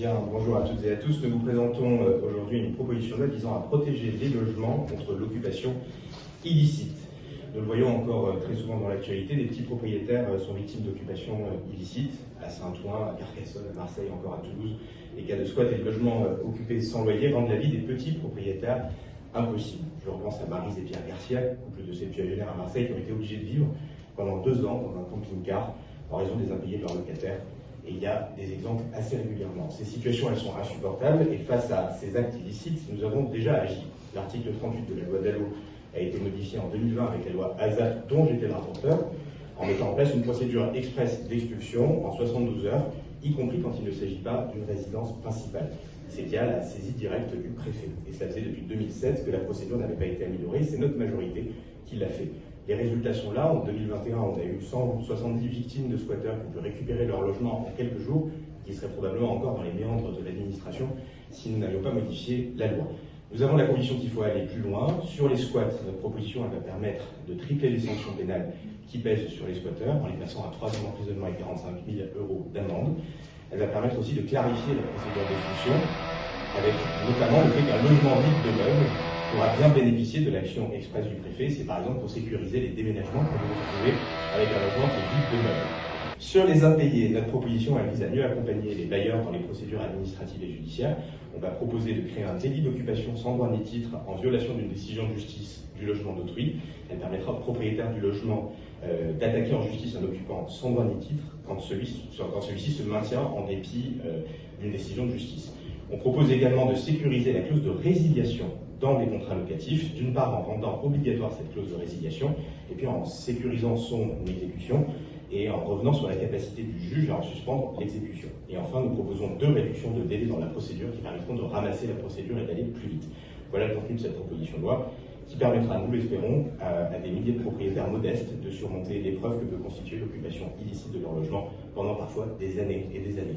Bien, bonjour à toutes et à tous. Nous vous présentons aujourd'hui une proposition de loi visant à protéger les logements contre l'occupation illicite. Nous le voyons encore très souvent dans l'actualité, des petits propriétaires sont victimes d'occupations illicites à Saint-Ouen, à Carcassonne, à Marseille, encore à Toulouse. Les cas de squat et de logements occupés sans loyer rendent la vie des petits propriétaires impossible. Je repense à Maryse et Pierre Garcia, couple de septuagénaires à Marseille, qui ont été obligés de vivre pendant 2 ans dans un camping-car en raison des impayés de leurs locataires. Et il y a des exemples assez régulièrement. Ces situations, elles sont insupportables, et face à ces actes illicites, nous avons déjà agi. L'article 38 de la loi DALLO a été modifié en 2020 avec la loi ASAP, dont j'étais le rapporteur, en mettant en place une procédure express d'expulsion en 72 heures, y compris quand il ne s'agit pas d'une résidence principale. C'est qu'il y a la saisie directe du préfet. Et ça faisait depuis 2007 que la procédure n'avait pas été améliorée. C'est notre majorité qui l'a fait. Les résultats sont là. En 2021, on a eu 170 victimes de squatteurs qui ont pu récupérer leur logement en quelques jours, qui seraient probablement encore dans les méandres de l'administration si nous n'avions pas modifié la loi. Nous avons la conviction qu'il faut aller plus loin. Sur les squats, notre proposition elle va permettre de tripler les sanctions pénales qui pèsent sur les squatteurs, en les passant à 3 ans d'emprisonnement et 45 000 € d'amende. Elle va permettre aussi de clarifier la procédure d'expulsion, avec notamment le fait qu'un logement vide de meubles pourra bien bénéficier de l'action express du préfet. C'est par exemple pour sécuriser les déménagements que vous vous retrouvez avec un logement qui est vide de meubles. Sur les impayés, notre proposition elle vise à mieux accompagner les bailleurs dans les procédures administratives et judiciaires. On va proposer de créer un délit d'occupation sans droit ni titre en violation d'une décision de justice du logement d'autrui. Elle permettra au propriétaire du logement d'attaquer en justice un occupant sans droit ni titre quand celui-ci se maintient en dépit d'une décision de justice. On propose également de sécuriser la clause de résiliation dans les contrats locatifs, d'une part en rendant obligatoire cette clause de résiliation, et puis en sécurisant son exécution, et en revenant sur la capacité du juge à en suspendre l'exécution. Et enfin, nous proposons 2 réductions de délai dans la procédure qui permettront de ramasser la procédure et d'aller plus vite. Voilà le contenu de cette proposition de loi qui permettra, nous l'espérons, à des milliers de propriétaires modestes de surmonter l'épreuve que peut constituer l'occupation illicite de leur logement pendant parfois des années et des années.